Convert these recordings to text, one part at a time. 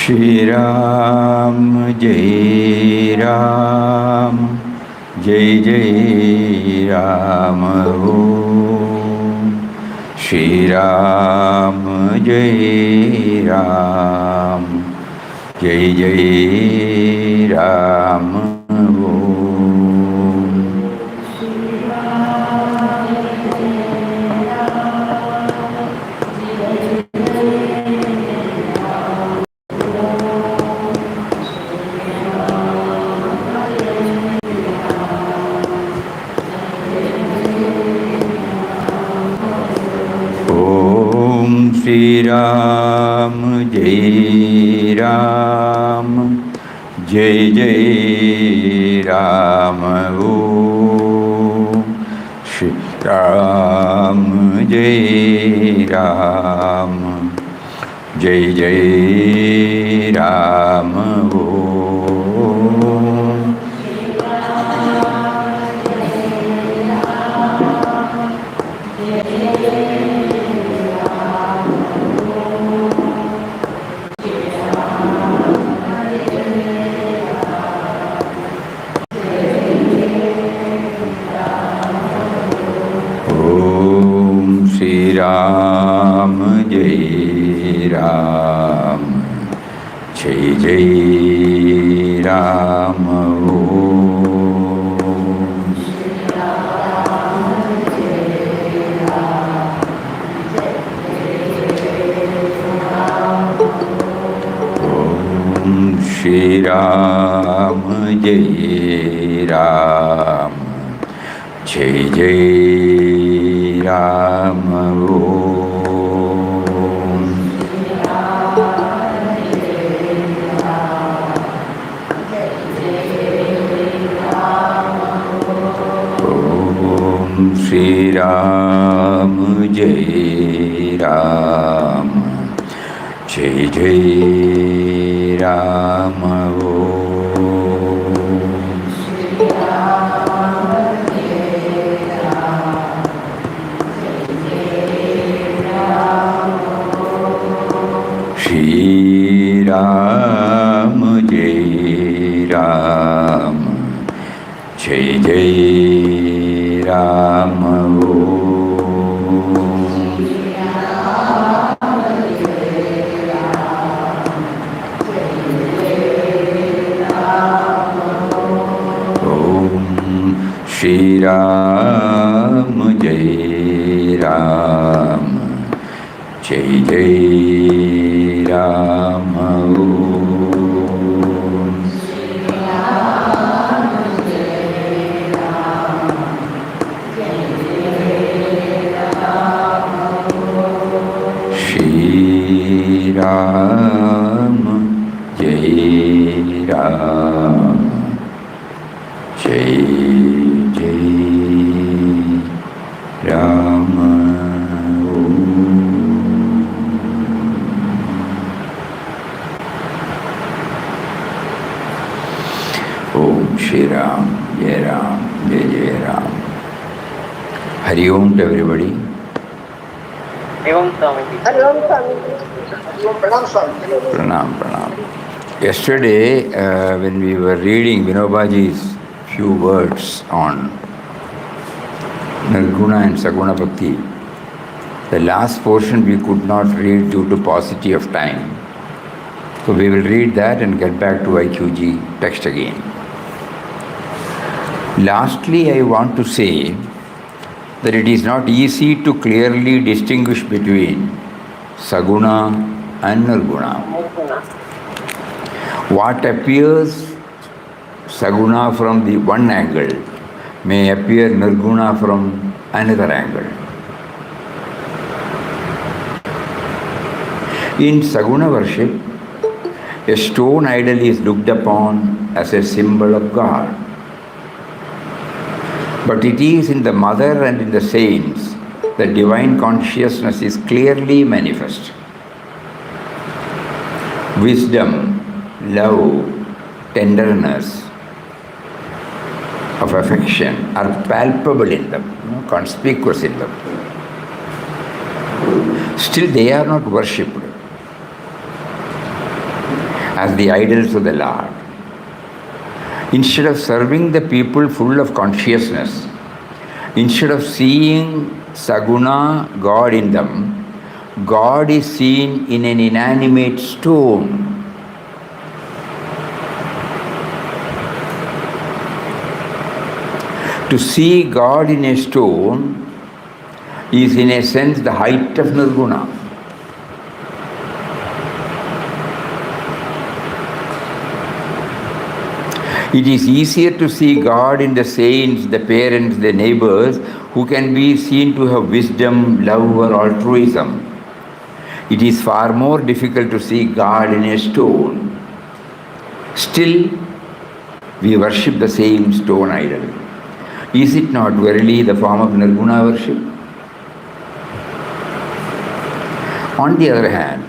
Shri Ram, Jai Ram, Jai Jai Ram, Om. Shri Ram, Jai Ram, Jai Jai Ram, Om. Shri Ram, Jai Ram, Jai Jai Ram, Om. Shri Ram, Jai Ram, Jai Jai Ram, Om. Shri Ram, Jai Ram, Jai Jai Ram, Om. Shri Ram, Jai Ram, Jai Jai Ram, Om. Shri Ram, Jai Ram, Jai Jai Ram, Shri Ram, Jai Ram, Jai Jai Ram, Om. Shri Ram, Jai Ram, Jai Jai Ram, Shri Ram, Jai Ram, Jai Jai Rama. Om Shri Ram, Jai Ram, Jai Jai Ram. Hari Om to everybody. Hari Om Swami. Hari Om Swami. Pranam Swami. Pranam, pranam. Yesterday, when we were reading Vinobaji's few words on Nirguna and Saguna Bhakti, the last portion we could not read due to paucity of time. So we will read that and get back to IQG text again. Lastly, I want to say that it is not easy to clearly distinguish between Saguna and Nirguna. What appears Saguna from the one angle may appear Nirguna from another angle. In Saguna worship, a stone idol is looked upon as a symbol of God. But it is in the mother and in the saints that divine consciousness is clearly manifest. Wisdom, love, tenderness of affection are palpable in them, conspicuous in them. Still they are not worshipped as the idols of the Lord. Instead of serving the people full of consciousness, instead of seeing Saguna, God in them, God is seen in an inanimate stone. To see God in a stone is in a sense the height of Nirguna. It is easier to see God in the saints, the parents, the neighbors, who can be seen to have wisdom, love or altruism. It is far more difficult to see God in a stone. Still, we worship the same stone idol. Is it not verily the form of Nirguna worship? On the other hand,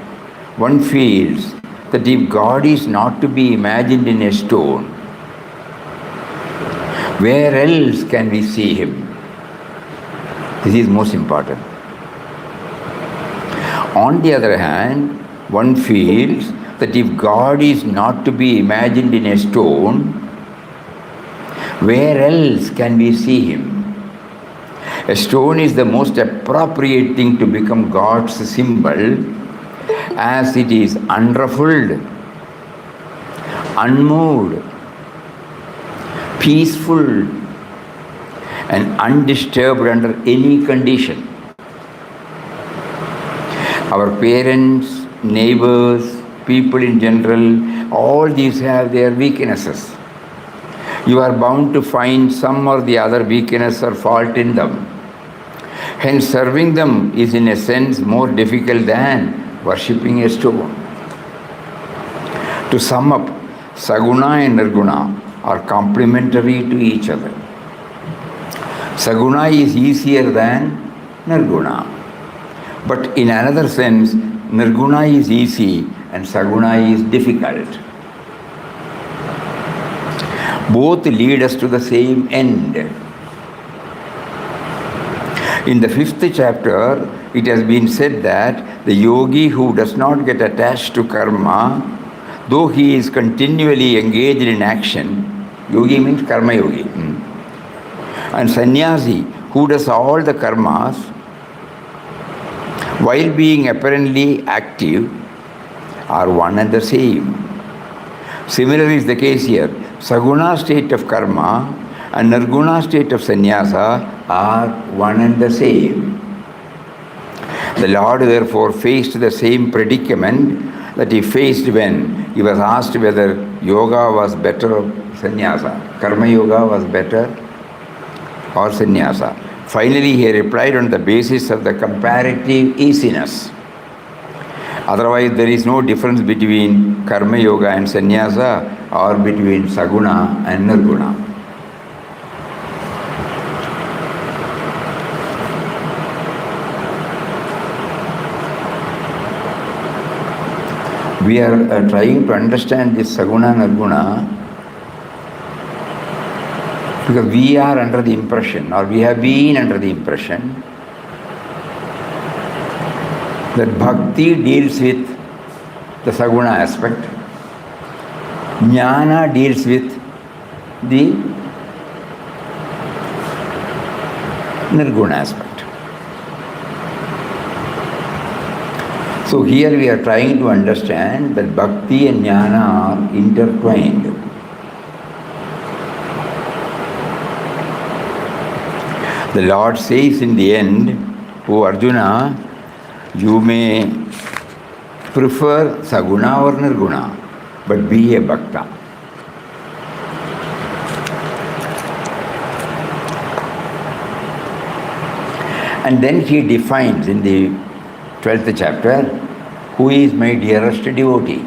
one feels that if God is not to be imagined in a stone, where else can we see Him? This is most important. On the other hand, one feels that if God is not to be imagined in a stone, where else can we see Him? A stone is the most appropriate thing to become God's symbol, as it is unruffled, unmoved, peaceful and undisturbed under any condition. Our parents, neighbors, people in general, all these have their weaknesses. You are bound to find some or the other weakness or fault in them. Hence, serving them is in a sense more difficult than worshipping a stone. To sum up, Saguna and Nirguna are complementary to each other. Saguna is easier than Nirguna. But in another sense, Nirguna is easy and Saguna is difficult. Both lead us to the same end. In the 5th chapter, it has been said that the yogi who does not get attached to karma, though he is continually engaged in action, yogi means karma yogi, and sannyasi who does all the karmas, while being apparently active, are one and the same. Similar is the case here. Saguna state of karma and Nirguna state of sannyasa are one and the same. The Lord therefore faced the same predicament that he faced when he was asked whether yoga was better or sannyasa, karma yoga was better or sannyasa. Finally, he replied on the basis of the comparative easiness. Otherwise, there is no difference between karma yoga and sannyasa or between saguna and nirguna. we are trying to understand this Saguna Nirguna because we are under the impression, or we have been under the impression, that bhakti deals with the Saguna aspect, jnana deals with the Nirguna aspect. So here we are trying to understand that bhakti and jnana are intertwined. The Lord says in the end, O Arjuna, you may prefer Saguna or Nirguna, but be a Bhakta. And then he defines in the 12th chapter, who is my dearest devotee.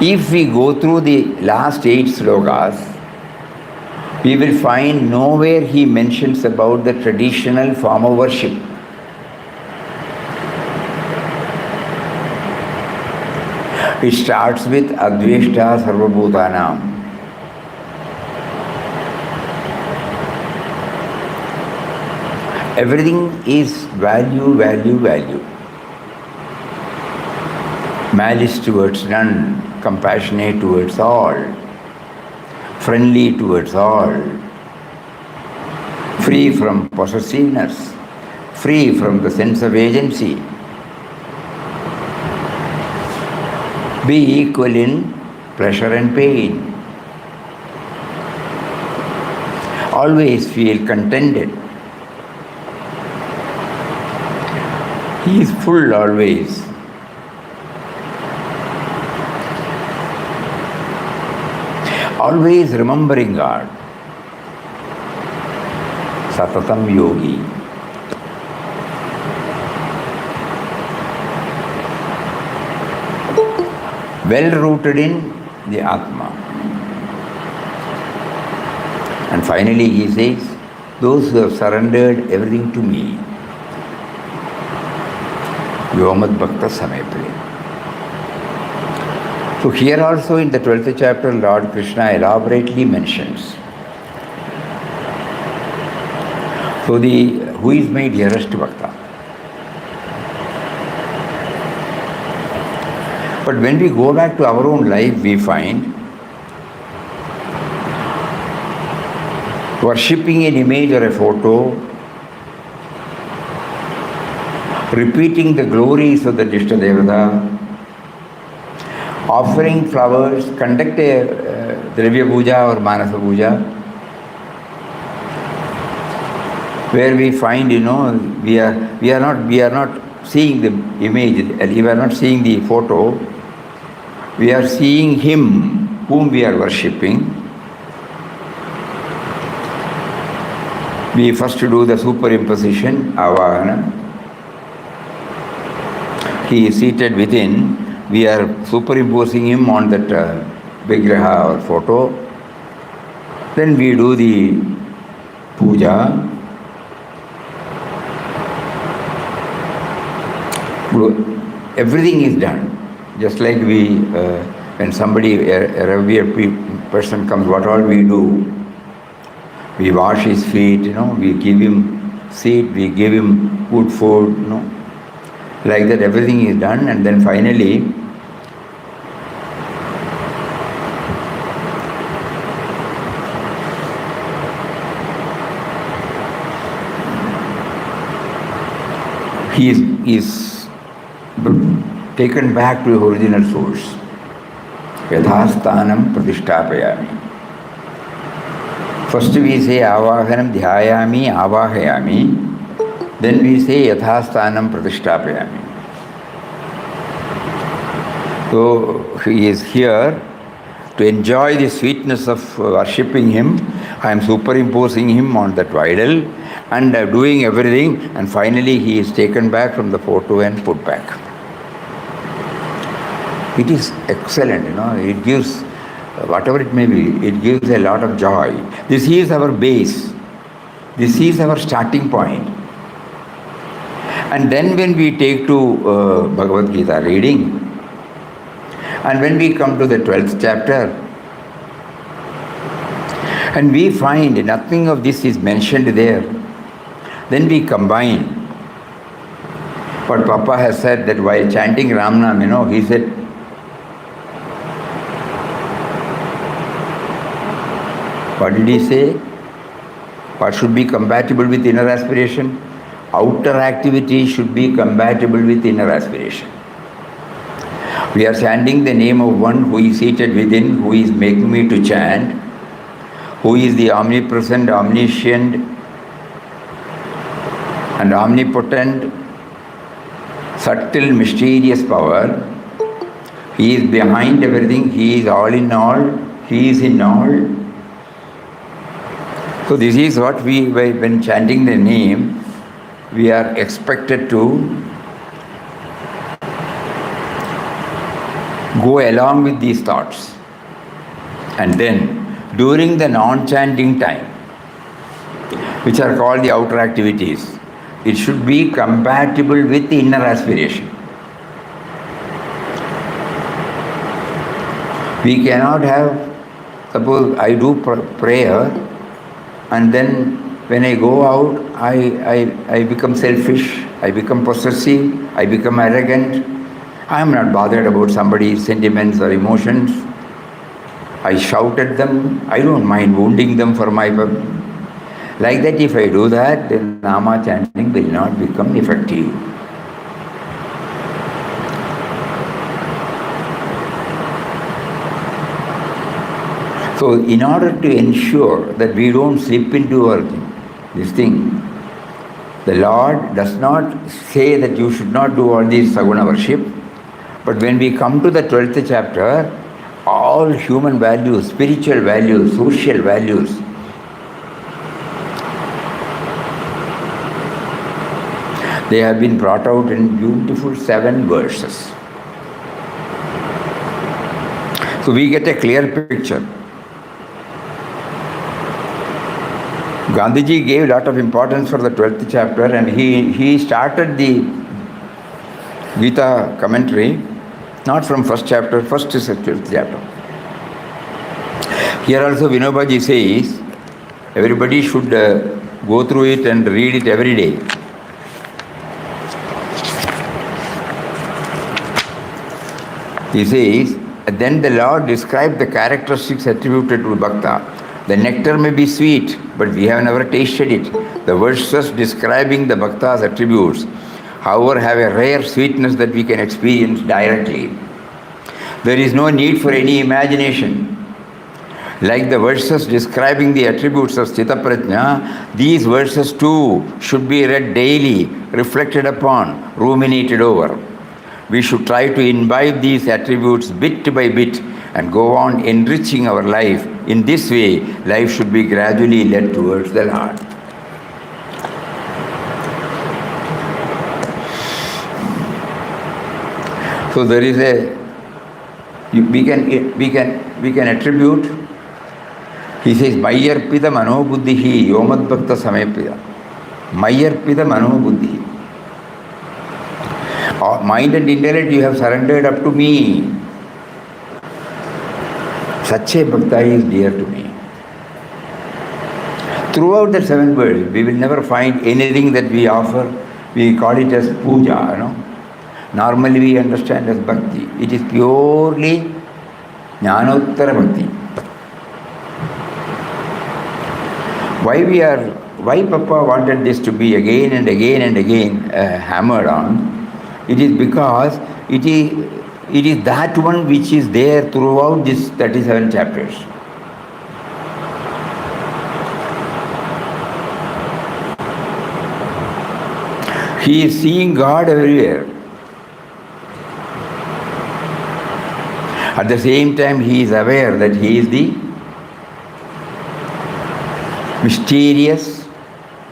If we go through the last 8 slokas, we will find nowhere he mentions about the traditional form of worship. It starts with Adveshta Sarvabhutanam. Everything is value, value, value. Malice towards none, compassionate towards all, friendly towards all, free from possessiveness, free from the sense of agency. Be equal in pleasure and pain. Always feel contented. He is full always. Always remembering God. Satatam yogi. Well rooted in the Atma. And finally he says, those who have surrendered everything to me, Yomad Bhakta Samepre. So here also in the 12th chapter, Lord Krishna elaborately mentions. So who is my dearest Bhakta? But when we go back to our own life, we find worshipping an image or a photo, repeating the glories of the Dishta Devata, offering flowers, conduct a Dravya Puja or Manasa Puja, where we find, we are not seeing the image, we are not seeing the photo, we are seeing him whom we are worshipping. We first do the superimposition, avahana. He is seated within. We are superimposing him on that vigraha or photo. Then we do the puja. Everything is done. Just like when somebody, a revered person comes, what all we do? We wash his feet, we give him seat, we give him good food, Like that everything is done, and then finally he is taken back to the original source. Yathasthanam pratishtapayami. First we say avahanam dhyayami avahayami. Then we say yathasthanam pratishtapayami. So he is here to enjoy the sweetness of worshipping him. I am superimposing him on that idol and doing everything, and finally he is taken back from the photo and put back. It is excellent, it gives, whatever it may be, it gives a lot of joy. This is our base. This is our starting point. And then when we take to Bhagavad Gita reading, and when we come to the 12th chapter, and we find nothing of this is mentioned there, then we combine what Papa has said, that while chanting Ram Nam, he said, what did he say? What should be compatible with inner aspiration? Outer activity should be compatible with inner aspiration. We are chanting the name of one who is seated within, who is making me to chant, who is the omnipresent, omniscient, and omnipotent, subtle, mysterious power. He is behind everything, He is all in all, He is in all. So this is what we, when chanting the name, we are expected to go along with these thoughts. And then, during the non-chanting time, which are called the outer activities, it should be compatible with the inner aspiration. We cannot have, suppose I do prayer, and then when I go out, I become selfish, I become possessive, I become arrogant. I am not bothered about somebody's sentiments or emotions. I shout at them, I don't mind wounding them for my purpose. Like that, if I do that, then Nama chanting will not become effective. So, in order to ensure that we don't slip into this thing, the Lord does not say that you should not do all these Saguna worship, but when we come to the 12th chapter, all human values, spiritual values, social values, they have been brought out in beautiful 7 verses. So we get a clear picture. Gandhiji gave a lot of importance for the 12th chapter, and he started the Gita commentary not from first chapter, first is the 12th chapter. Here also Vinobaji says everybody should go through it and read it every day. He says, then the Lord described the characteristics attributed to Bhakta. The nectar may be sweet, but we have never tasted it. The verses describing the Bhakta's attributes, however, have a rare sweetness that we can experience directly. There is no need for any imagination. Like the verses describing the attributes of Sthita Prajna, these verses too should be read daily, reflected upon, ruminated over. We should try to imbibe these attributes bit by bit and go on enriching our life. In this way, life should be gradually led towards the Lord. So there is we can attribute. He says, Mayarpida manobuddhihi yomad bhakta samepida. Mayarpida manobuddhihi. Mind and intellect you have surrendered up to me. Such a bhakta is dear to me. Throughout the 7 words, we will never find anything that we offer. We call it as puja, Normally we understand as bhakti. It is purely jnanottara bhakti. Why Papa wanted this to be again and again and again hammered on? It is because it is that one which is there throughout these 37 chapters. He is seeing God everywhere. At the same time, he is aware that he is the mysterious,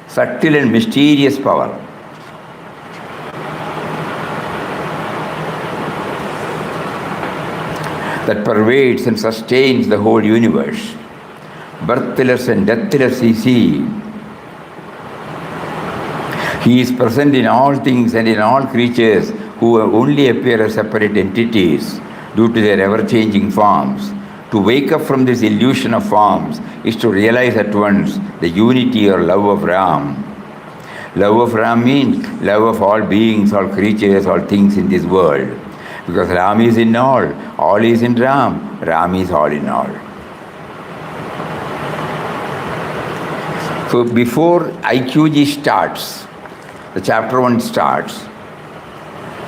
subtle and mysterious power. That pervades and sustains the whole universe. Birthless and deathless is He. He is present in all things and in all creatures who only appear as separate entities due to their ever-changing forms. To wake up from this illusion of forms is to realize at once the unity or love of Ram. Love of Ram means love of all beings, all creatures, all things in this world. Because Ram is in all is in Ram, Ram is all in all. So before IQG starts, the chapter 1 starts,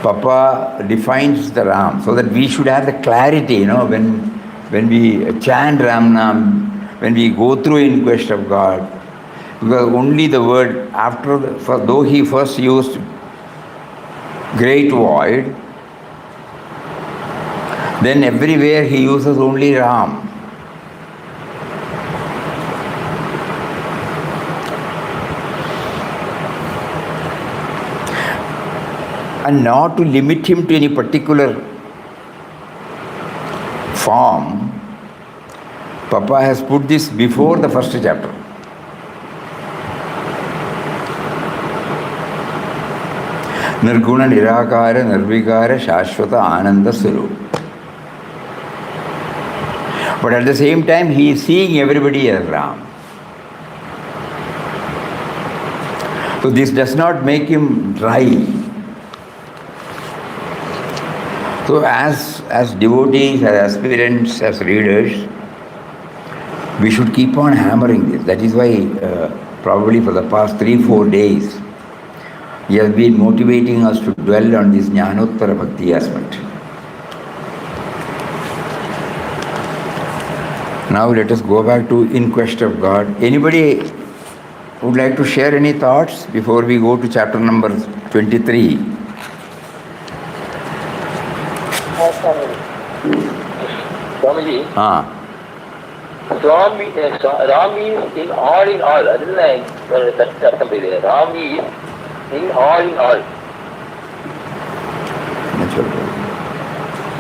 Papa defines the Ram so that we should have the clarity, when we chant Ram Nam, when we go through in quest of God, because only the word though he first used great void, then everywhere he uses only Ram. And not to limit him to any particular form, Papa has put this before the first chapter. Nirguna Nirakara Nirvikara Shashvata Ananda Swarup. But at the same time, he is seeing everybody as Ram. So this does not make him dry. So as devotees, as aspirants, as readers, we should keep on hammering this. That is why probably for the past 3-4 days, he has been motivating us to dwell on this Jnanottara Bhakti aspect. Now let us go back to In Quest of God. Anybody would like to share any thoughts before we go to chapter number 23? Swamiji, Ram is in all in all. That is like Ram is in all.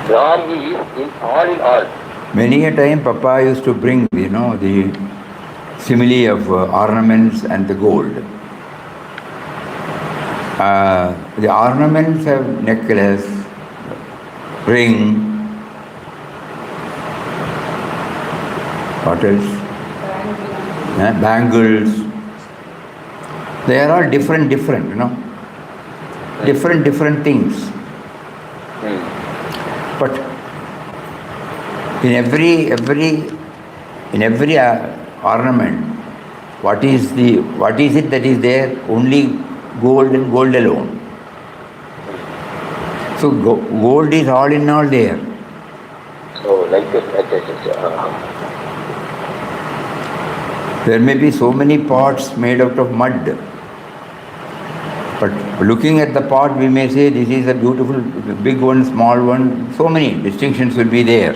Ram is in all. Many a time Papa used to bring, the simile of ornaments and the gold. The ornaments have necklace, ring, what else? Bangles. They are all different, different things. But in every ornament, what is it that is there? Only gold and gold alone. So gold is all in all there. So like this. There may be so many pots made out of mud. But looking at the pot, we may say this is a beautiful big one, small one. So many distinctions will be there.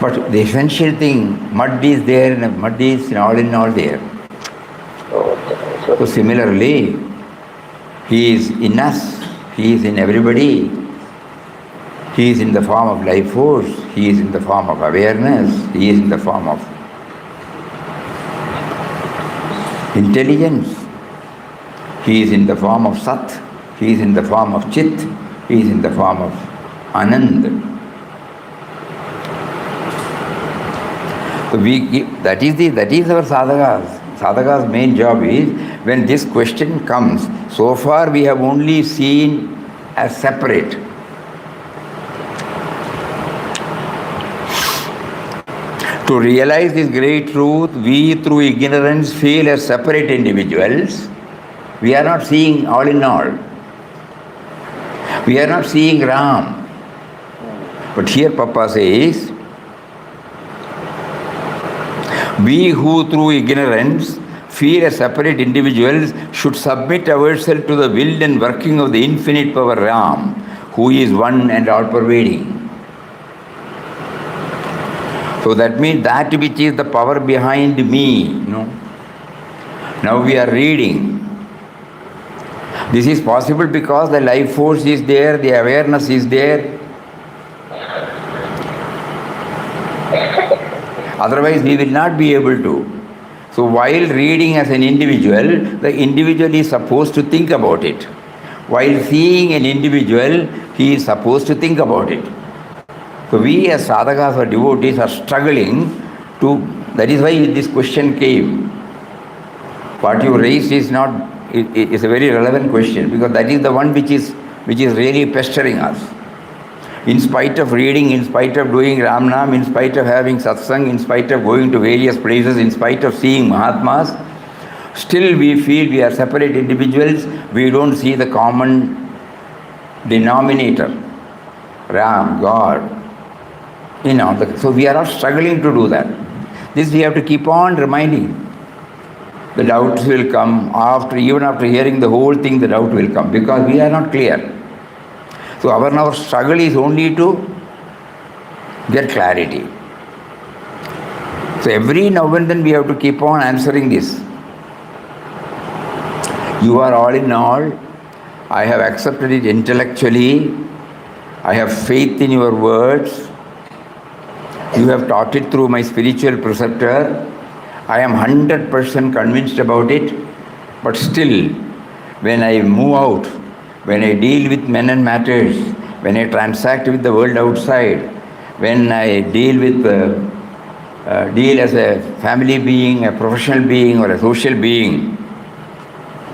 But the essential thing, mud is there and mud is all in all there. So similarly, he is in us, he is in everybody. He is in the form of life force, he is in the form of awareness, he is in the form of intelligence. He is in the form of Sat, he is in the form of Chit, he is in the form of Anand. So that is our sadhakas. Sadhaka's main job is, when this question comes, so far we have only seen as separate. To realize this great truth, we through ignorance feel as separate individuals. We are not seeing all in all. We are not seeing Ram. But here Papa says, we who through ignorance feel as separate individuals should submit ourselves to the will and working of the infinite power Ram, who is one and all-pervading. So that means that which is the power behind me. Now we are reading. This is possible because the life force is there, the awareness is there. Otherwise we will not be able to. So while reading as an individual, the individual is supposed to think about it. While seeing an individual, he is supposed to think about it. So we as sadhakas or devotees are struggling to, that is why this question came. What you raised is a very relevant question, because that is the one which is really pestering us. In spite of reading, in spite of doing Ramnam, in spite of having Satsang, in spite of going to various places, in spite of seeing Mahatmas, still we feel we are separate individuals. We don't see the common denominator, Ram, God. So we are all struggling to do that. This we have to keep on reminding. The doubts will come even after hearing the whole thing, the doubt will come, because we are not clear. So our struggle is only to get clarity. So every now and then we have to keep on answering this. You are all in all. I have accepted it intellectually. I have faith in your words. You have taught it through my spiritual preceptor. I am 100% convinced about it. But still, when I move out, when I deal with men and matters, when I transact with the world outside, when I deal as a family being, a professional being, or a social being,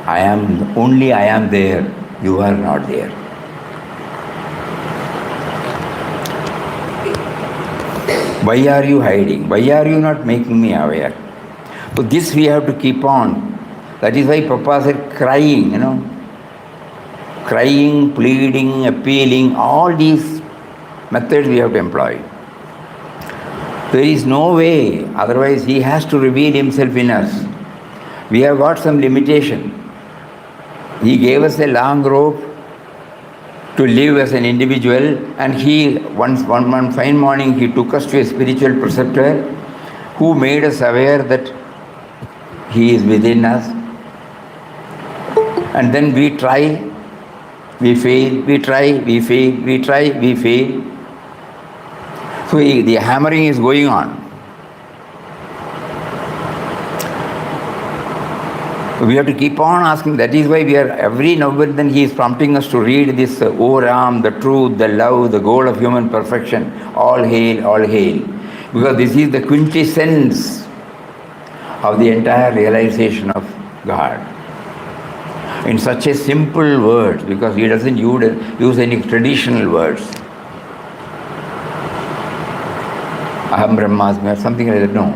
I am there. You are not there. Why are you hiding? Why are you not making me aware? So this we have to keep on. That is why Papa said crying, Crying, pleading, appealing, all these methods we have to employ. There is no way, otherwise he has to reveal himself in us. We have got some limitation. He gave us a long rope to live as an individual, and one fine morning he took us to a spiritual preceptor who made us aware that he is within us. And then we try, we fail, we try, we fail, we try, we fail. So the hammering is going on. We have to keep on asking. That is why every now and then he is prompting us to read this, O Ram, the truth, the love, the goal of human perfection. All hail, all hail. Because this is the quintessence of the entire realization of God. In such a simple word, because he doesn't use any traditional words. Aham Brahmasmi, or something like that, no.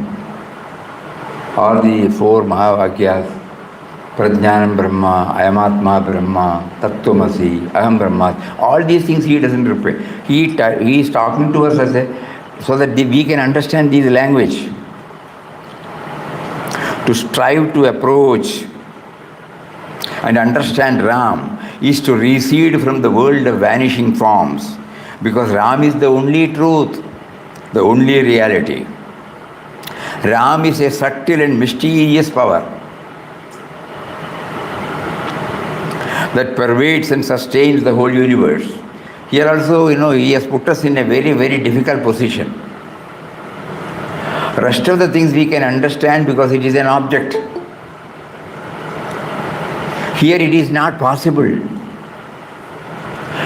Or the 4 Mahavakyas. Prajnanam Brahma, Ayamatma Brahma, Tattvamasi, Aham Brahma. All these things he doesn't repeat. He is talking to us so that we can understand this language. To strive to approach and understand Ram is to recede from the world of vanishing forms, because Ram is the only truth, the only reality. Ram is a subtle and mysterious power that pervades and sustains the whole universe. Here also, he has put us in a very, very difficult position. Rest of the things we can understand because it is an object. Here it is not possible.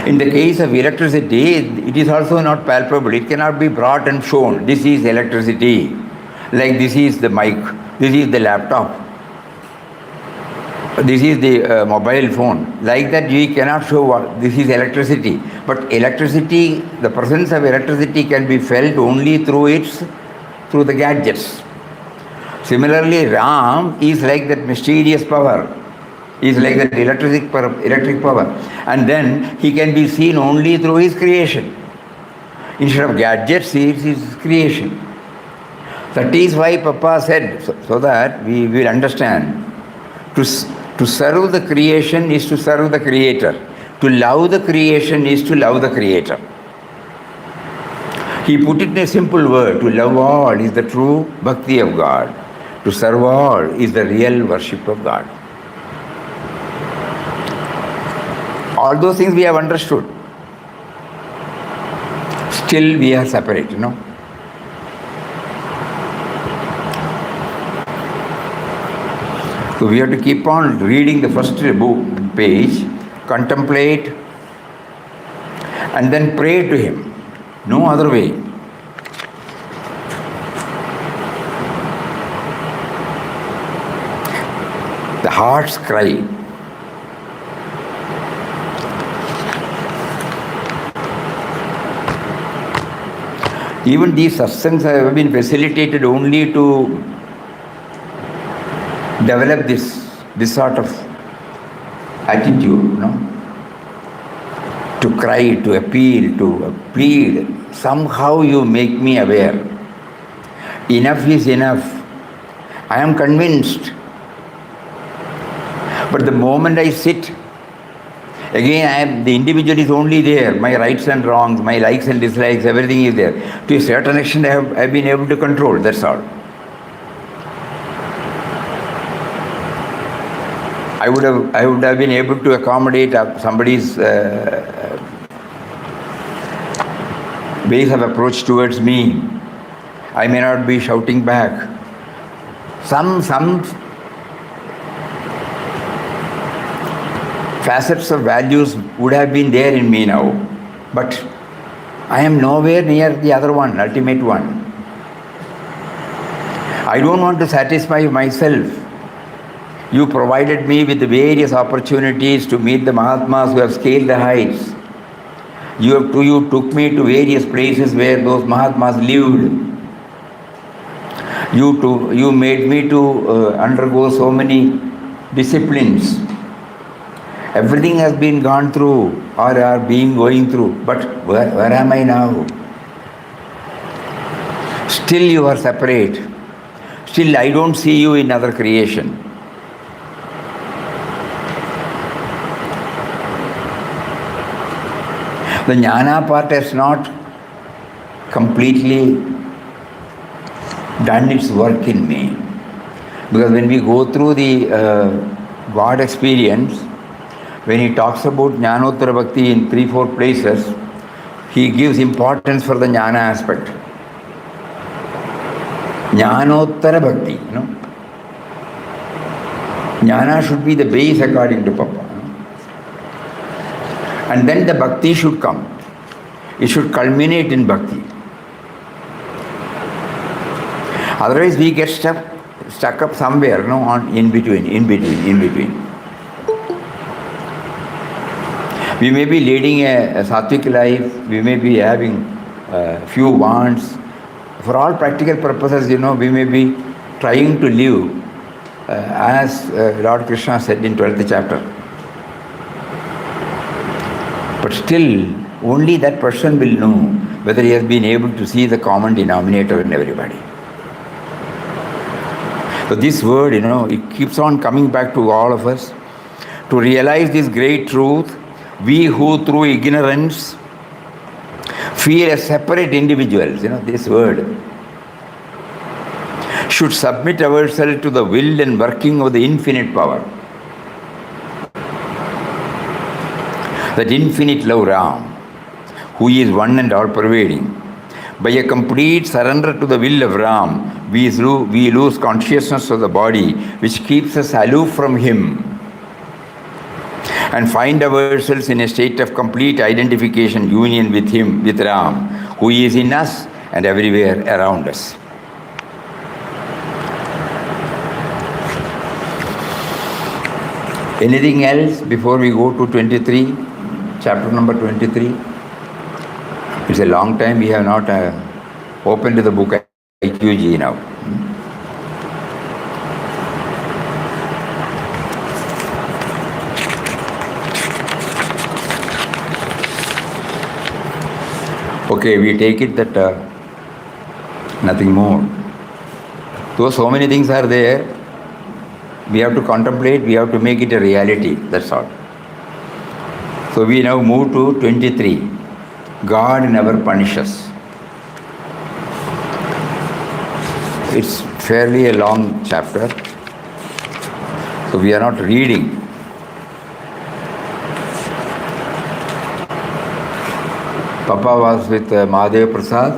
In the case of electricity, it is also not palpable. It cannot be brought and shown. This is electricity. Like this is the mic, this is the laptop, this is the mobile phone. Like that we cannot show what this is electricity. But electricity, the presence of electricity can be felt only through the gadgets. Similarly, Ram is like that mysterious power, is like that electric power. And then he can be seen only through his creation. Instead of gadgets, he is his creation. That is why Papa said, so that we will understand. To serve the creation is to serve the Creator. To love the creation is to love the Creator. He put it in a simple word. To love all is the true bhakti of God. To serve all is the real worship of God. All those things we have understood. Still we are separate, So we have to keep on reading the first page, contemplate, and then pray to him. No other way. The heart's cry. Even these satsangs have been facilitated only to develop this sort of attitude, to cry, to appeal, to plead. Somehow you make me aware. Enough is enough. I am convinced. But the moment I sit, again the individual is only there. My rights and wrongs, my likes and dislikes, everything is there. To a certain extent I have been able to control, that's all. I would have been able to accommodate somebody's ways of approach towards me. I may not be shouting back. Some facets of values would have been there in me now, but I am nowhere near the other one, ultimate one. I don't want to satisfy myself. You provided me with the various opportunities to meet the Mahatmas who have scaled the heights. You took me to various places where those Mahatmas lived. You made me to undergo so many disciplines. Everything has been gone through or are going through. But where am I now? Still you are separate. Still I don't see you in other creation. The jnana part has not completely done its work in me. Because when we go through the God experience, when he talks about Jnanottara Bhakti in 3-4 places, he gives importance for the jnana aspect. Jnanottara Bhakti, Jnana should be the base according to Papa. And then the bhakti should come. It should culminate in bhakti. Otherwise we get stuck up somewhere, in between. We may be leading a sattvic life, we may be having few wants. For all practical purposes, we may be trying to live as Lord Krishna said in 12th chapter. But still, only that person will know whether he has been able to see the common denominator in everybody. So this word, it keeps on coming back to all of us. To realize this great truth, we who through ignorance feel as separate individuals, this word, should submit ourselves to the will and working of the infinite power. That infinite love Ram, who is one and all pervading. By a complete surrender to the will of Ram, we lose consciousness of the body, which keeps us aloof from him, and find ourselves in a state of complete identification, union with him, with Ram, who is in us and everywhere around us. Anything else before we go to 23? Chapter number 23. It's a long time we have not opened the book IQG now. Okay, we take it that nothing more. Though so many things are there, we have to contemplate, we have to make it a reality, that's all. So we now move to 23. God never punishes. It's fairly a long chapter, so we are not reading. Papa was with Mahadev Prasad,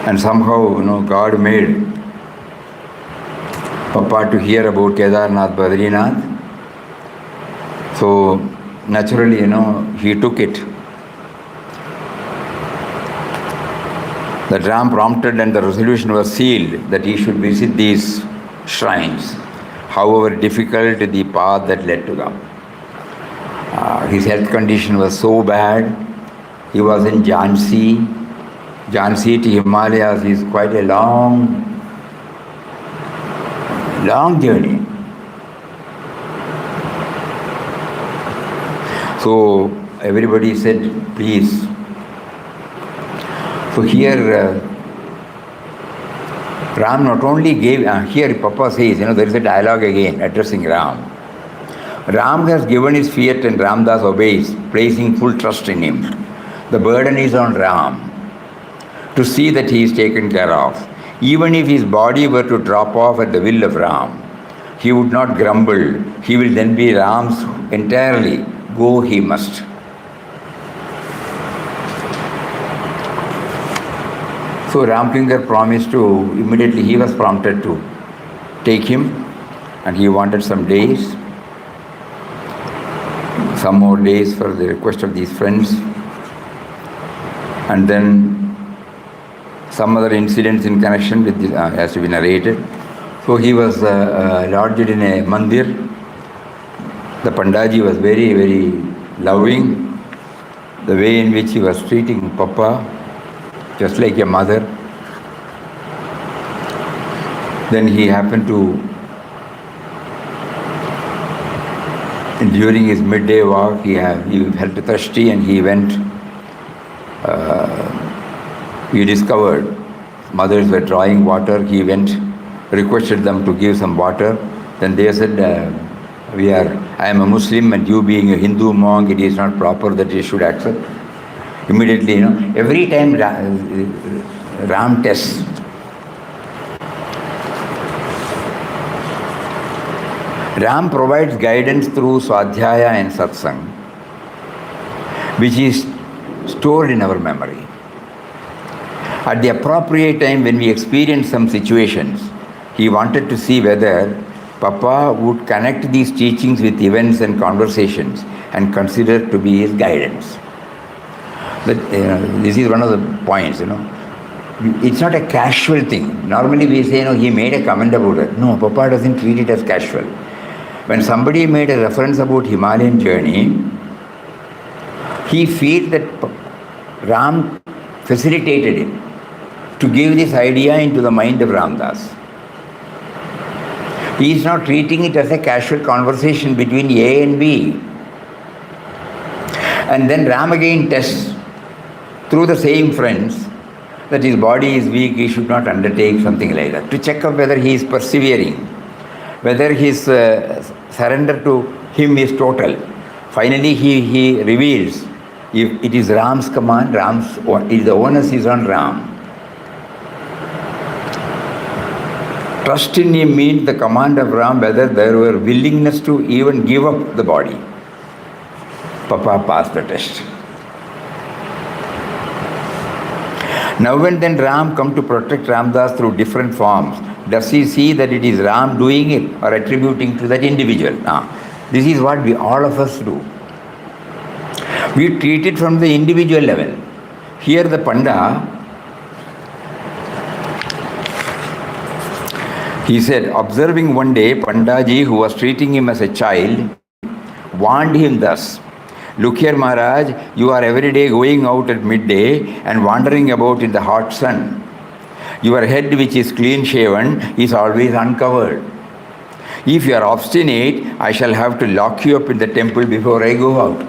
and somehow, God made Papa to hear about Kedarnath, Badrinath. So naturally, he took it. That Ram prompted and the resolution was sealed that he should visit these shrines, however difficult the path that led to them. His health condition was so bad. He was in Jhansi. Jhansi to Himalayas is quite a long journey. So everybody said, please. So here Ram not only gave, here Papa says, there is a dialogue again addressing Ram. Ram has given his fiat and Ramdas obeys, placing full trust in him. The burden is on Ram to see that he is taken care of. Even if his body were to drop off at the will of Ram, he would not grumble. He will then be Ram's entirely. Go he must. So Ramkinger promised to, immediately he was prompted to take him, and he wanted some days, some more days for the request of these friends. And then some other incidents in connection with this has to be narrated. So he was lodged in a mandir. The Pandaji was very, very loving. The way in which he was treating Papa, just like a mother. Then he happened to, during his midday walk, he felt thirsty and he went. He discovered mothers were drawing water. He went, requested them to give some water. Then they said, I am a Muslim and you being a Hindu monk, it is not proper that you should accept. Immediately, every time Ram tests. Ram provides guidance through Swadhyaya and Satsang, which is stored in our memory. At the appropriate time when we experience some situations, he wanted to see whether Papa would connect these teachings with events and conversations and consider to be his guidance. But this is one of the points, It's not a casual thing. Normally we say, he made a comment about it. No, Papa doesn't treat it as casual. When somebody made a reference about Himalayan journey, he feels that Ram facilitated him to give this idea into the mind of Ramdas. He is not treating it as a casual conversation between A and B. And then Ram again tests through the same friends that his body is weak, he should not undertake something like that, to check up whether he is persevering, whether his surrender to him is total. Finally, he reveals, if it is Ram's command, the onus is on Ram. Trust in him means the command of Ram, whether there were willingness to even give up the body. Papa passed the test. Now and then Ram come to protect Ramdas through different forms. Does he see that it is Ram doing it or attributing to that individual? This is what all of us do. We treat it from the individual level. Here the Panda, he said, observing one day Pandaji, who was treating him as a child, warned him thus, "Look here, Maharaj, you are every day going out at midday and wandering about in the hot sun. Your head, which is clean shaven, is always uncovered. If you are obstinate, I shall have to lock you up in the temple before I go out."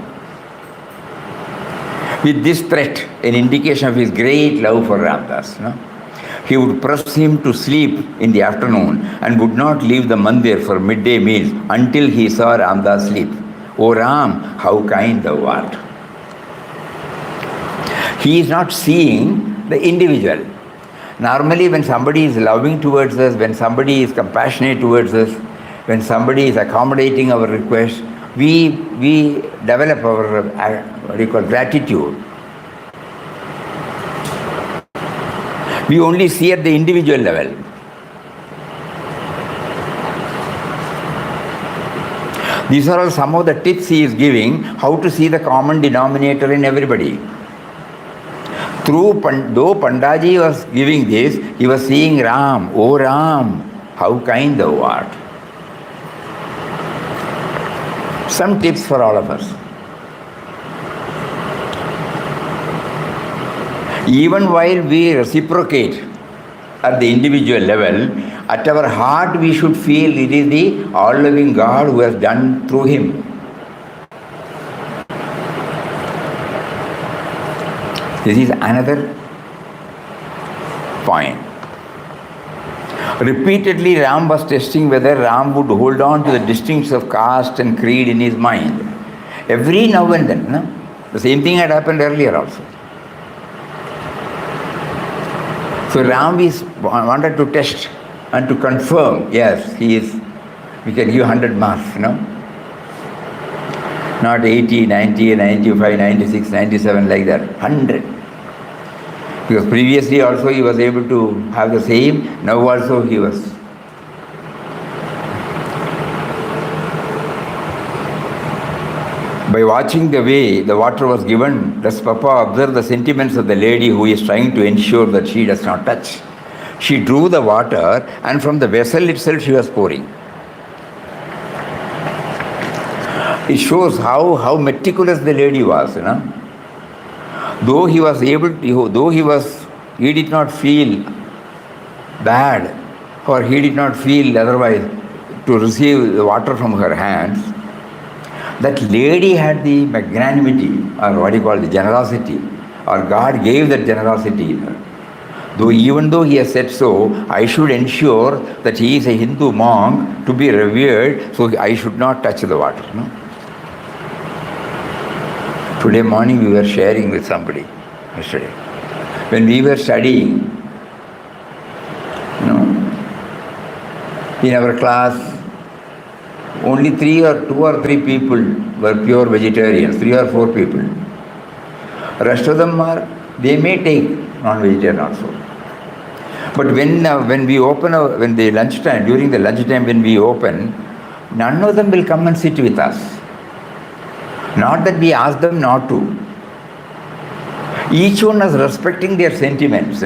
With this threat, an indication of his great love for Ramdas, he would press him to sleep in the afternoon and would not leave the mandir for midday meals until he saw Ramdas sleep. "O Ram, how kind thou art." He is not seeing the individual. Normally when somebody is loving towards us, when somebody is compassionate towards us, when somebody is accommodating our request, we develop our gratitude. We only see at the individual level. These are all some of the tips he is giving, how to see the common denominator in everybody. Though Pandaji was giving this, he was seeing Ram, oh Ram, how kind thou art. Some tips for all of us. Even while we reciprocate at the individual level, at our heart we should feel it is the all-loving God who has done through him. This is another point. Repeatedly Ram was testing whether Ram would hold on to the distinctions of caste and creed in his mind. Every now and then, no? The same thing had happened earlier also. So Ram wanted to test and to confirm, yes, he is, we can give 100 marks, Not 80, 90, 95, 96, 97 like that, 100. Because previously also he was able to have the same, now also he was. By watching the way the water was given, does Papa observe the sentiments of the lady who is trying to ensure that she does not touch? She drew the water and from the vessel itself she was pouring. It shows how meticulous the lady was, Though he was he did not feel bad or he did not feel otherwise to receive the water from her hands, that lady had the magnanimity, or what you call the generosity, or God gave that generosity in her. Even though he has said so, I should ensure that he is a Hindu monk to be revered, so I should not touch the water. Today morning we were sharing with somebody, yesterday. When we were studying, in our class, only 2 or 3 people were pure vegetarians, 3 or 4 people. Rest of them they may take non-vegetarian also. But when we open, during the lunchtime when we open, none of them will come and sit with us. Not that we ask them not to. Each one was respecting their sentiments,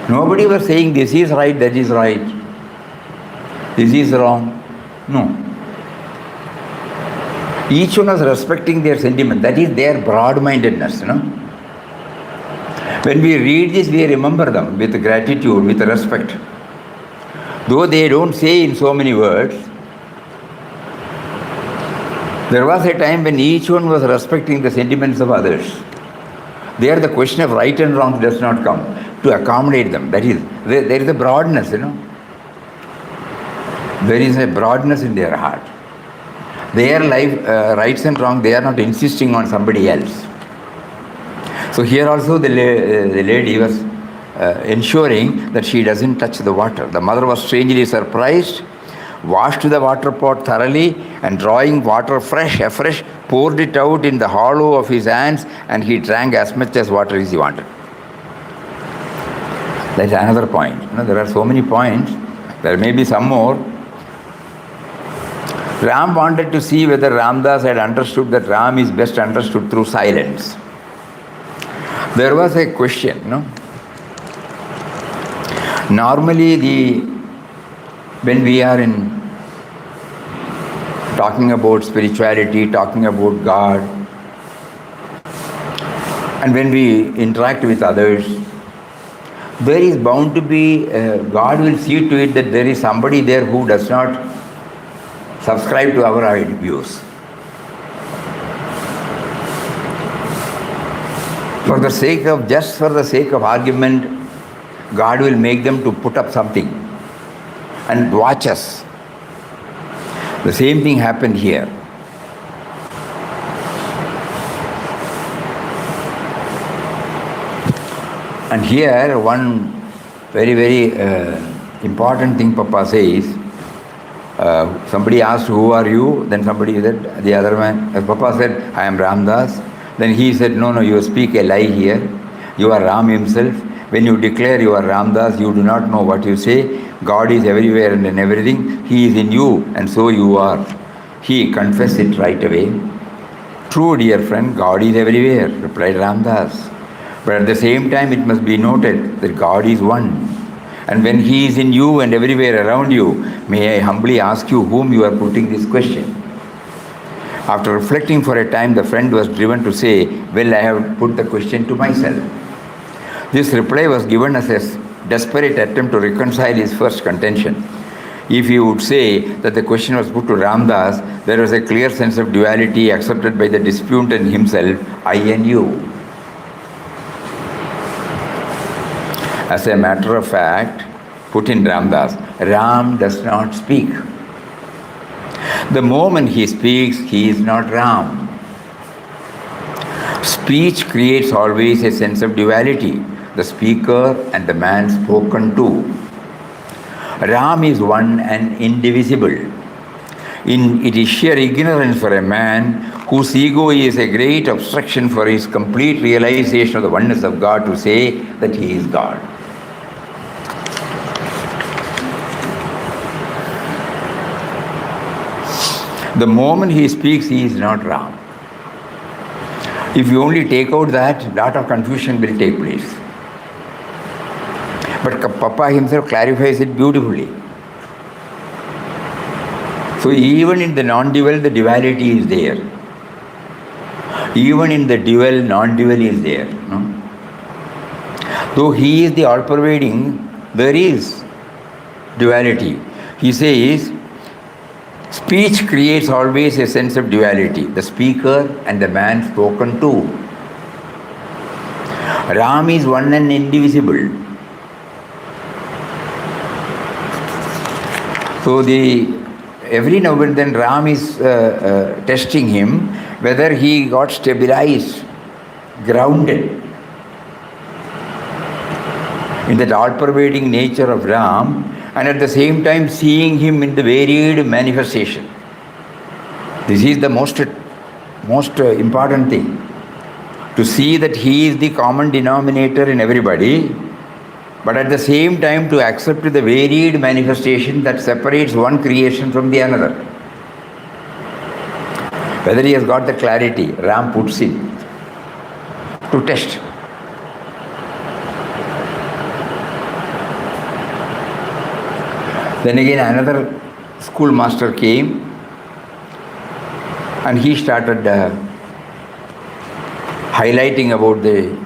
Nobody was saying this is right, that is right, this is wrong. No. Each one was respecting their sentiment. That is their broad-mindedness, When we read this, we remember them with gratitude, with respect. Though they don't say in so many words, there was a time when each one was respecting the sentiments of others. There the question of right and wrong does not come, to accommodate them. That is, there is a broadness, There is a broadness in their heart. Their life, rights and wrong, they are not insisting on somebody else. So here also the lady was ensuring that she doesn't touch the water. The mother was strangely surprised, washed the water pot thoroughly, and drawing water afresh, poured it out in the hollow of his hands, and he drank as much as water as he wanted. That's another point. There are so many points. There may be some more. Ram wanted to see whether Ramdas had understood that Ram is best understood through silence. There was a question, Normally, when we are talking about spirituality, talking about God, and when we interact with others, there is bound to be, God will see to it that there is somebody there who does not subscribe to our views. For the sake of argument, God will make them to put up something and watch us. The same thing happened here. And here one very, very important thing Papa says. Somebody asked, who are you? Then somebody said, the other man, Papa said, I am Ramdas. Then he said, no, you speak a lie here. You are Ram himself. When you declare you are Ramdas, you do not know what you say. God is everywhere and in everything. He is in you, and so you are. He confessed it right away. True, dear friend, God is everywhere, replied Ramdas. But at the same time, it must be noted that God is one. And when He is in you and everywhere around you, may I humbly ask you whom you are putting this question? After reflecting for a time, the friend was driven to say, well, I have put the question to myself. This reply was given as a desperate attempt to reconcile his first contention. If you would say that the question was put to Ramdas, there was a clear sense of duality accepted by the disputant himself, I and you. As a matter of fact, put in Ramdas, Ram does not speak. The moment he speaks, he is not Ram. Speech creates always a sense of duality, the speaker and the man spoken to. Ram is one and indivisible. It is sheer ignorance for a man whose ego is a great obstruction for his complete realization of the oneness of God to say that he is God. The moment he speaks, he is not Ram. If you only take out that, a lot of confusion will take place. But Papa himself clarifies it beautifully. So even in the non-dual, the duality is there. Even in the dual, non-dual is there. No? Though he is the all-pervading, there is duality. He says, speech creates always a sense of duality, the speaker and the man spoken to. Ram is one and indivisible. So every now and then Ram is testing him whether he got stabilized, grounded in that all-pervading nature of Ram, and at the same time seeing him in the varied manifestation. This is the most important thing. To see that he is the common denominator in everybody, but at the same time to accept the varied manifestation that separates one creation from the another. Whether he has got the clarity, Ram puts in to test. Then again another schoolmaster came and he started highlighting about the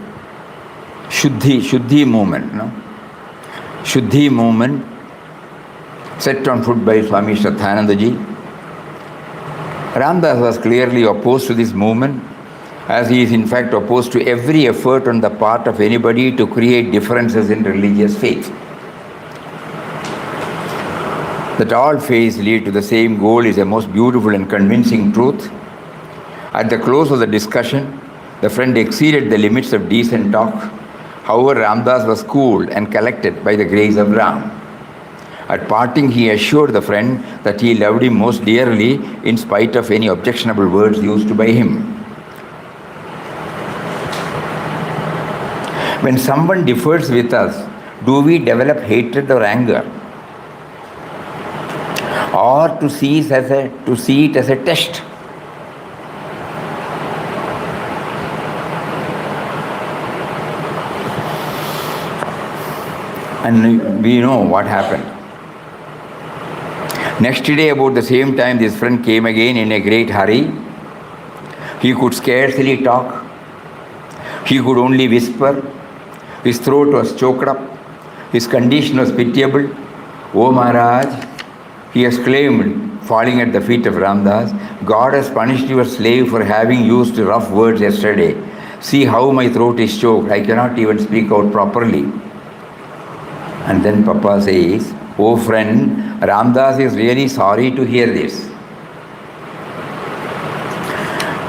Shuddhi movement. No? Shuddhi movement set on foot by Swami Shraddhanandaji. Ramdas was clearly opposed to this movement, as he is in fact opposed to every effort on the part of anybody to create differences in religious faith. That all faiths lead to the same goal is a most beautiful and convincing truth. At the close of the discussion, the friend exceeded the limits of decent talk. However, Ramdas was cool and collected by the grace of Ram. At parting, he assured the friend that he loved him most dearly in spite of any objectionable words used by him. When someone differs with us, do we develop hatred or anger? Or to see it as a test? And we know what happened. Next day, about the same time, this friend came again in a great hurry. He could scarcely talk. He could only whisper. His throat was choked up. His condition was pitiable. "Oh Maharaj," he exclaimed, falling at the feet of Ramdas, "God has punished your slave for having used rough words yesterday. See how my throat is choked. I cannot even speak out properly." And then Papa says, "Oh friend, Ramdas is really sorry to hear this.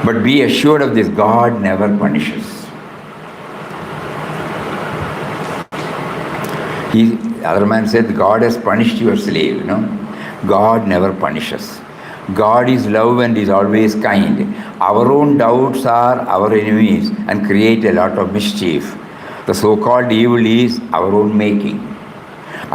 But be assured of this, God never punishes." The other man said, "God has punished your slave." No? God never punishes. God is love and is always kind. Our own doubts are our enemies and create a lot of mischief. The so-called evil is our own making.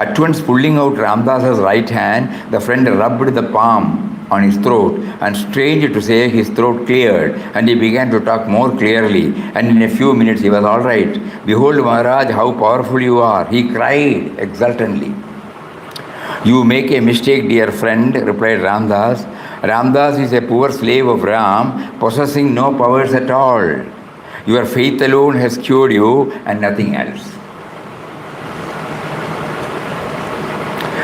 At once pulling out Ramdas's right hand, the friend rubbed the palm on his throat, and strange to say, his throat cleared, and he began to talk more clearly, and in a few minutes he was all right. Behold, Maharaj, how powerful you are. He cried exultantly. You make a mistake, dear friend, replied Ramdas. Ramdas is a poor slave of Ram, possessing no powers at all. Your faith alone has cured you and nothing else.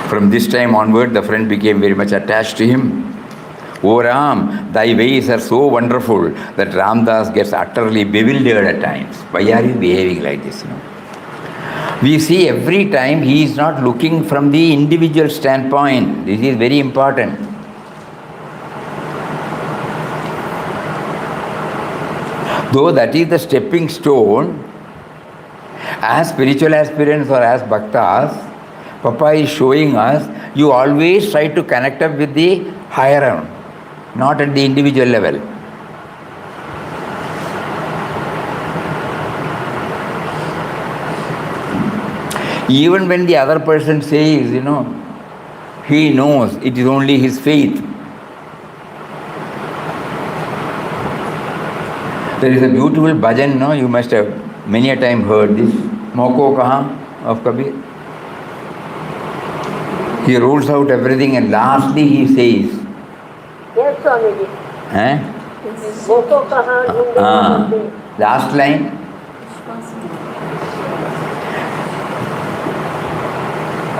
From this time onward, the friend became very much attached to him. O Ram, thy ways are so wonderful that Ramdas gets utterly bewildered at times. Why are you behaving like this? We see every time he is not looking from the individual standpoint. This is very important. Though that is the stepping stone, as spiritual aspirants or as bhaktas, Papa is showing us, you always try to connect up with the higher realm, not at the individual level. Even when the other person says, he knows it is only his faith. There is a beautiful bhajan, no? You must have many a time heard this. Moko Kaha of Kabir. He rules out everything and lastly he says. Yes, Swamiji. Moko Kaha. Last line.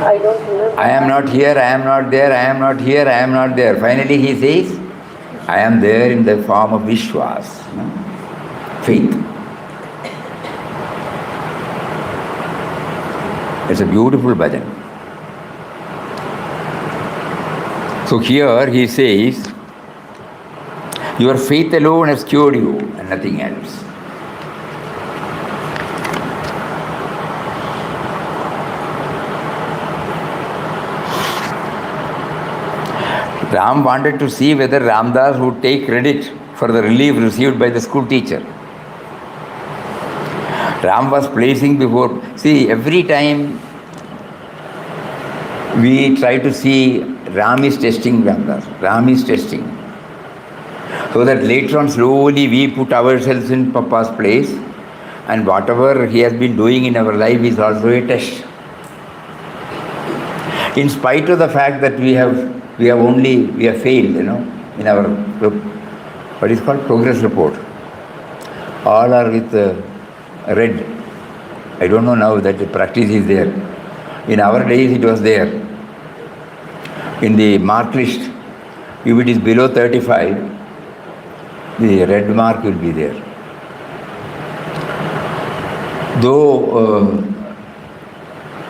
I don't remember. I am not here, I am not there, I am not here, I am not there. Finally he says, I am there in the form of Vishwas. Faith. It's a beautiful bhajan. So here he says, your faith alone has cured you and nothing else. Ram wanted to see whether Ramdas would take credit for the relief received by the school teacher. Ram was placing before, see, every time we try to see Ram is testing Ramdas, Ram is testing. So that later on slowly we put ourselves in Papa's place and whatever he has been doing in our life is also a test. In spite of the fact that we have failed, in our, what is called progress report. All are with red. I don't know now that the practice is there. In our days it was there. In the mark list, if it is below 35, the red mark will be there. Though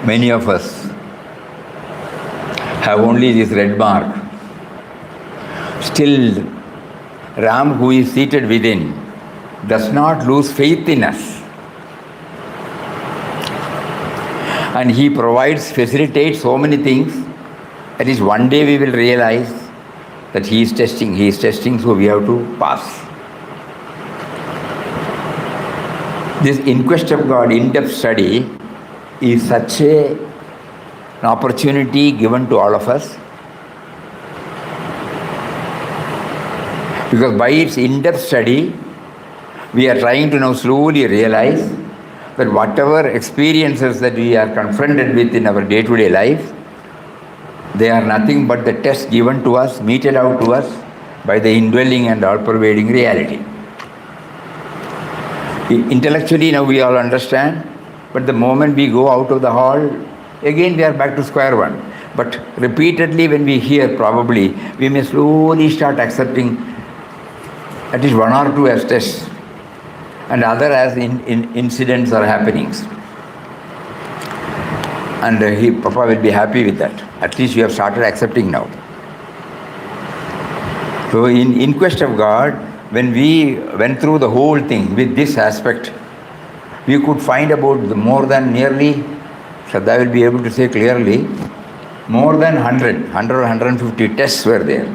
many of us have only this red mark, still Ram, who is seated within, does not lose faith in us. And he facilitates so many things, that is one day we will realize that he is testing, so we have to pass. This In Quest of God in-depth study is such an opportunity given to all of us, because by its in-depth study, we are trying to now slowly realize that whatever experiences that we are confronted with in our day-to-day life, they are nothing but the test given to us, meted out to us by the indwelling and all-pervading reality. Intellectually now we all understand, but the moment we go out of the hall, again we are back to square one. But repeatedly when we hear, probably, we may slowly start accepting at least one or two as tests and other as incidents or happenings. And Papa will be happy with that. At least you have started accepting now. So in Quest of God, when we went through the whole thing with this aspect, we could find about more than nearly, Shraddha will be able to say clearly, more than 100 or 150 tests were there.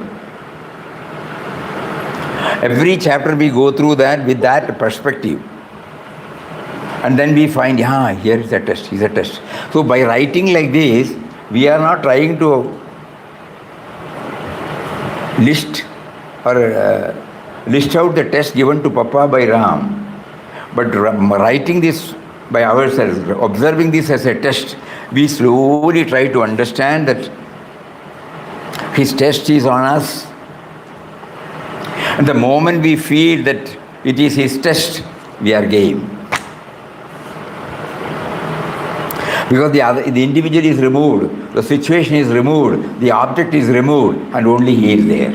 Every chapter we go through that with that perspective. And then we find, here is a test, here's a test. So by writing like this, we are not trying to list or list out the test given to Papa by Ram. But writing this by ourselves, observing this as a test, we slowly try to understand that his test is on us. And the moment we feel that it is his test, we are game. Because the individual is removed, the situation is removed, the object is removed, and only he is there.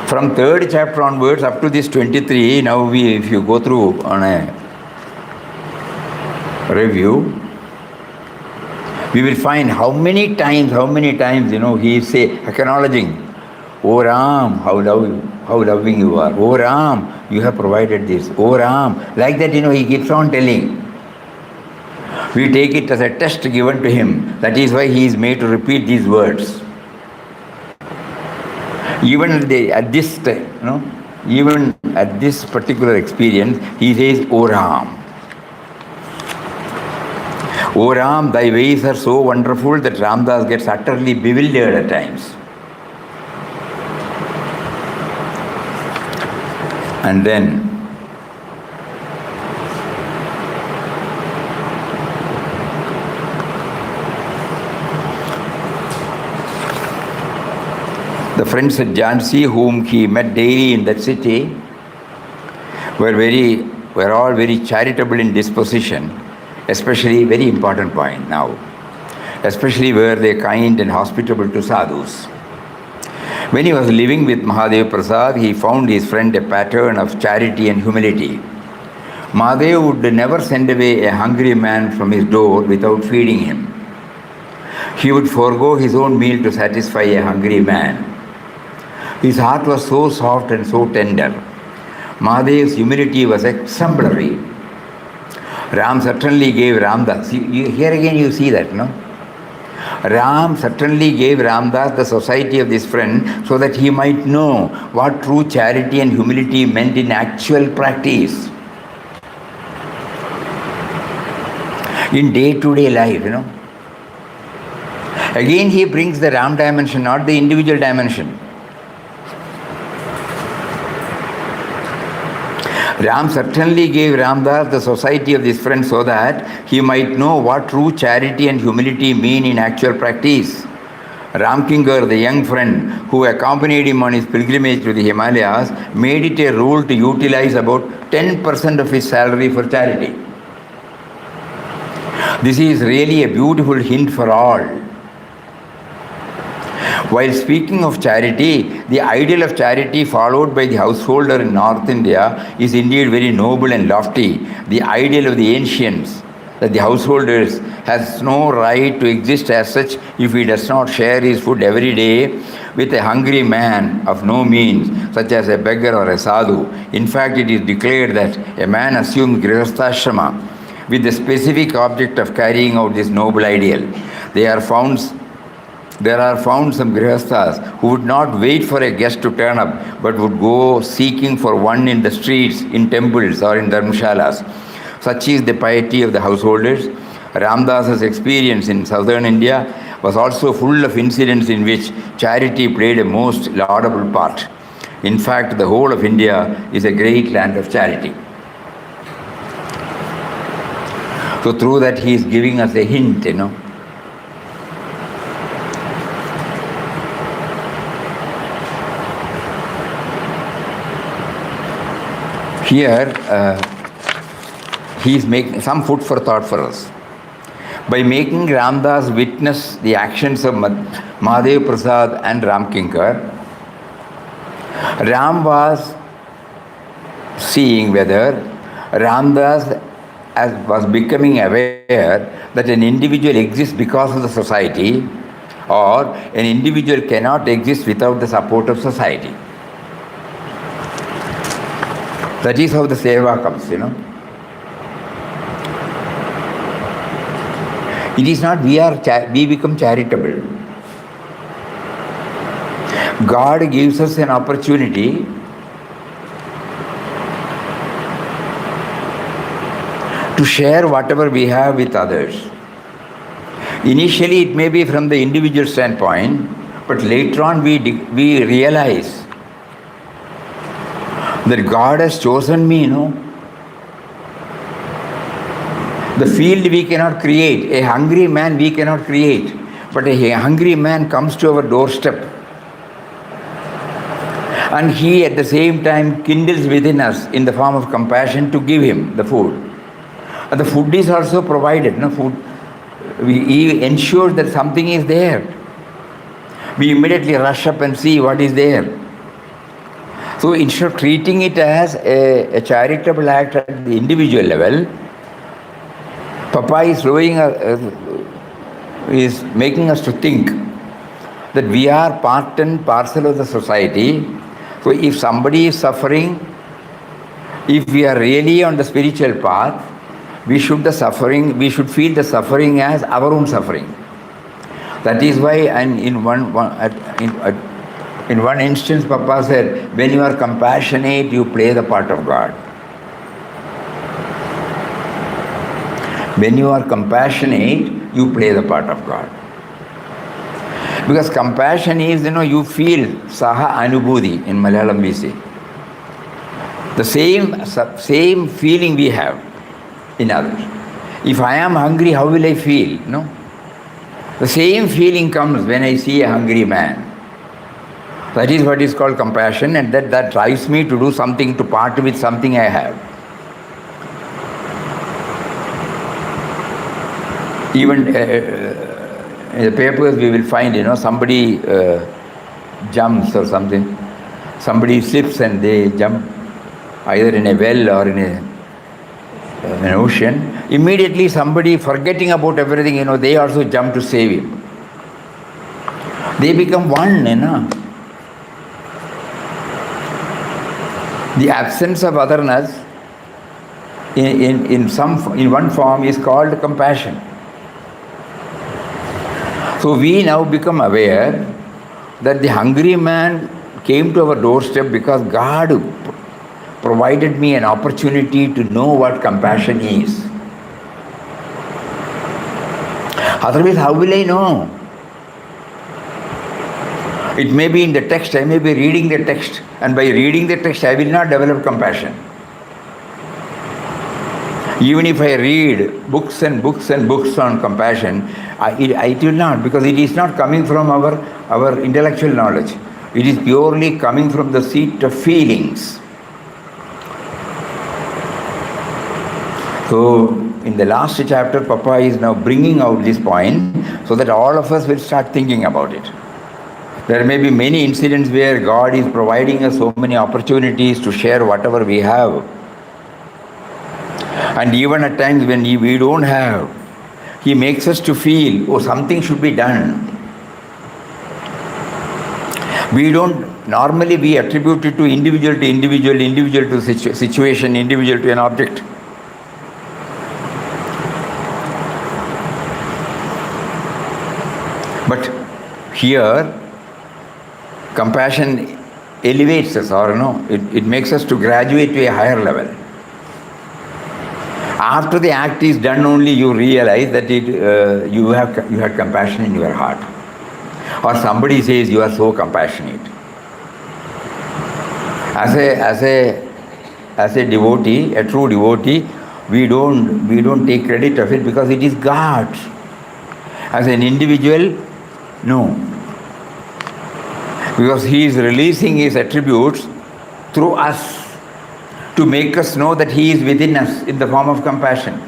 From 3rd chapter onwards up to this 23, now if you go through on a review, we will find how many times, he is acknowledging, "Oh Ram, how loving you are. Oh Ram, you have provided this. Oh Ram," like that, he keeps on telling. We take it as a test given to him. That is why he is made to repeat these words. Even at this particular experience, he says, "O Ram. O Ram, thy ways are so wonderful," that Ramdas gets utterly bewildered at times. And then the friends at Jhansi, whom he met daily in that city, were all very charitable in disposition, especially, very important point now, especially were they kind and hospitable to sadhus. When he was living with Mahadev Prasad, he found his friend a pattern of charity and humility. Mahadev would never send away a hungry man from his door without feeding him. He would forego his own meal to satisfy a hungry man. His heart was so soft and so tender. Mahadev's humility was exemplary. Ram certainly gave Ramdas. Here again you see that, no? Ram certainly gave Ramdas the society of this friend so that he might know what true charity and humility meant in actual practice. In day-to-day life, Again he brings the Ram dimension, not the individual dimension. Ram certainly gave Ramdas the society of this friend so that he might know what true charity and humility mean in actual practice. Ramkinkar, the young friend who accompanied him on his pilgrimage to the Himalayas, made it a rule to utilize about 10% of his salary for charity. This is really a beautiful hint for all. While speaking of charity, the ideal of charity followed by the householder in North India is indeed very noble and lofty. The ideal of the ancients, that the householder has no right to exist as such if he does not share his food every day with a hungry man of no means, such as a beggar or a sadhu. In fact, it is declared that a man assumes grihasthashrama with the specific object of carrying out this noble ideal. There are found some grihasthas who would not wait for a guest to turn up, but would go seeking for one in the streets, in temples or in dharmshalas. Such is the piety of the householders. Ramdas's experience in southern India was also full of incidents in which charity played a most laudable part. In fact, the whole of India is a great land of charity. So through that he is giving us a hint, Here, he is making some food for thought for us. By making Ramdas witness the actions of Mahadev Prasad and Ramkinkar, Ram was seeing whether Ramdas was becoming aware that an individual exists because of the society, or an individual cannot exist without the support of society. That is how the seva comes, It is not we become charitable. God gives us an opportunity to share whatever we have with others. Initially, it may be from the individual standpoint, but later on we realize that God has chosen me, The field we cannot create, a hungry man we cannot create, but a hungry man comes to our doorstep. And he at the same time kindles within us in the form of compassion to give him the food. And the food is also provided, food. We ensure that something is there. We immediately rush up and see what is there. So instead of treating it as a charitable act at the individual level, Papa is making us to think that we are part and parcel of the society. So if somebody is suffering, if we are really on the spiritual path, we should feel the suffering as our own suffering. That is why, and in one instance, Papa said, when you are compassionate, you play the part of God. When you are compassionate, you play the part of God. Because compassion is, you feel saha anubhuti, in Malayalam we say. The same feeling we have in others. If I am hungry, how will I feel? The same feeling comes when I see a hungry man. That is what is called compassion, and that drives me to do something, to part with something I have. Even in the papers we will find, somebody jumps or something. Somebody slips and they jump either in a well or in an ocean. Immediately somebody forgetting about everything, they also jump to save him. They become one, The absence of otherness in one form is called compassion. So we now become aware that the hungry man came to our doorstep because God provided me an opportunity to know what compassion is. Otherwise, how will I know? It may be in the text, I may be reading the text, and by reading the text, I will not develop compassion. Even if I read books and books and books on compassion, it will not, because it is not coming from our intellectual knowledge. It is purely coming from the seat of feelings. So, in the last chapter, Papa is now bringing out this point so that all of us will start thinking about it. There may be many incidents where God is providing us so many opportunities to share whatever we have. And even at times when we don't have, He makes us to feel, something should be done. Normally we attribute it to individual to situation, individual to an object. But here, compassion elevates us, it makes us to graduate to a higher level. After the act is done only you realize that you had compassion in your heart. Or somebody says you are so compassionate. As a devotee, a true devotee, we don't take credit of it because it is God. As an individual, no. Because He is releasing His attributes through us to make us know that He is within us in the form of compassion.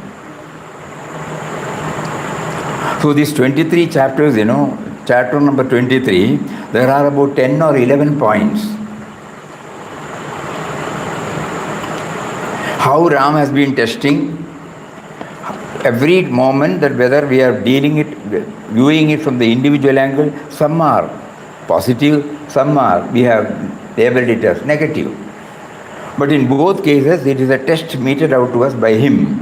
So these 23 chapters, chapter number 23, there are about 10 or 11 points. How Ram has been testing every moment, that whether we are viewing it from the individual angle, some are positive, we have labeled it as negative. But in both cases, it is a test meted out to us by Him.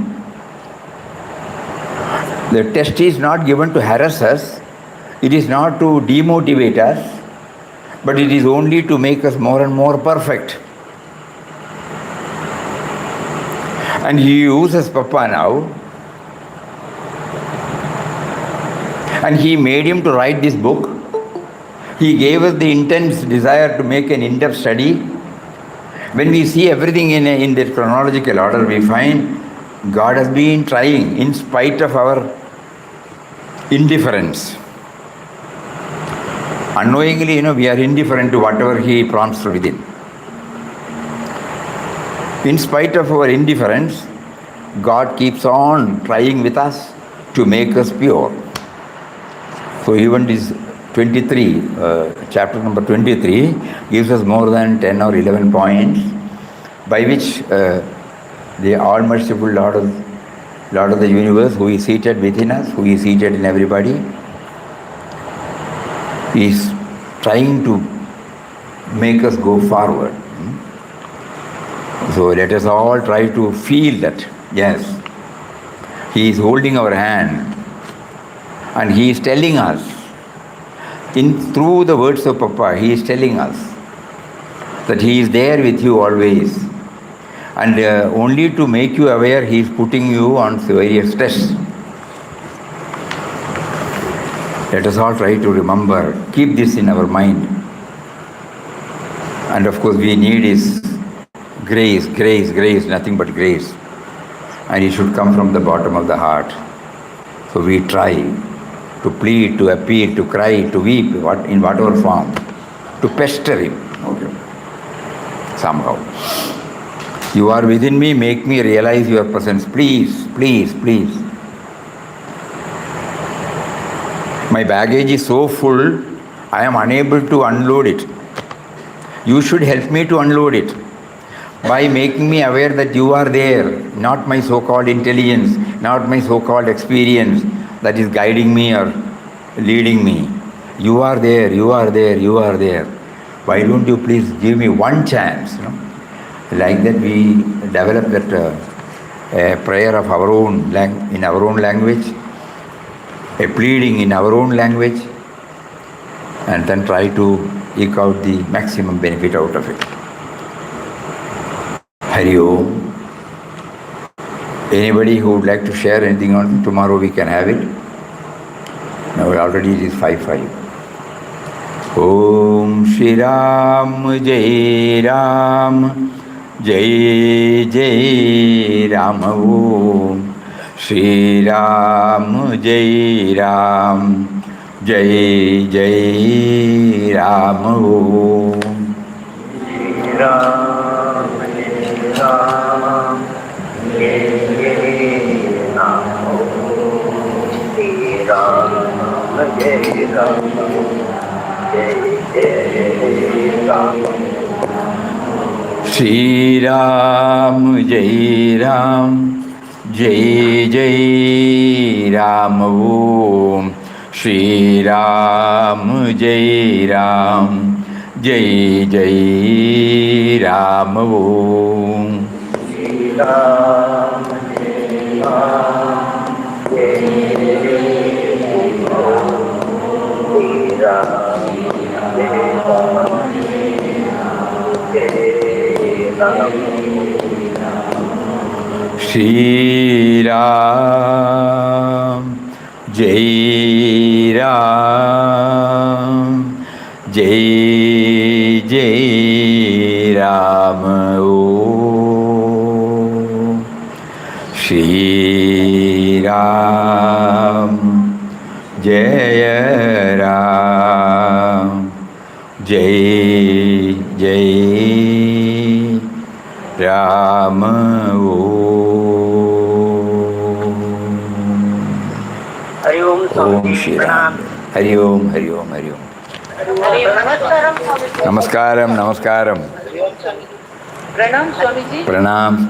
The test is not given to harass us, it is not to demotivate us, but it is only to make us more and more perfect. And He uses Papa now And he made him to write this book. He gave us the intense desire to make an in-depth study. When we see everything in their chronological order, we find God has been trying in spite of our indifference. Unknowingly, we are indifferent to whatever He prompts within. In spite of our indifference, God keeps on trying with us to make us pure. So even this 23, chapter number 23, gives us more than 10 or 11 points by which the all-merciful Lord of the universe, who is seated within us, who is seated in everybody, is trying to make us go forward. So let us all try to feel that, yes, He is holding our hand and He is telling us, through the words of Papa, He is telling us that He is there with you always. And only to make you aware, He is putting you on various tests. Let us all try to remember, keep this in our mind. And of course, we need His grace, nothing but grace. And it should come from the bottom of the heart. So we try to plead, to appeal, to cry, to weep, in whatever form, to pester Him. Okay. Somehow. You are within me, make me realize your presence. Please, please, please. My baggage is so full, I am unable to unload it. You should help me to unload it by making me aware that you are there, not my so-called intelligence, not my so-called experience that is guiding me or leading me. You are there, you are there, you are there. Why don't you please give me one chance? Like that we develop that prayer of our own in our own language, a pleading in our own language, and then try to eke out the maximum benefit out of it. Hari Om. Anybody who would like to share anything on tomorrow, we can have it. Now already it is 5:05. Om Shri Ram Jai Ram Jai Jai Ram Om Shri Ram Jai Ram Jai Jai Ram Om Shri Ram Jai Ram Jai Jai Ram Om Shri Ram Jai Ram Jai Jai Ram Shri Ram Jai Ram Jai Jai Ram Om Shri Ram Jai Ram Jai Jai Ram Om Shri Ram Jai Ram Jai Ram Shri Ram Jai Ram Jai Jai Ram Om Shri Ram Jai Ram Jai Jai Ram Hari Om Om Shri Ram. Hari Om, Hari Om, Hari Om. Namaskaram, Namaskaram. Pranam Swamiji. Pranam.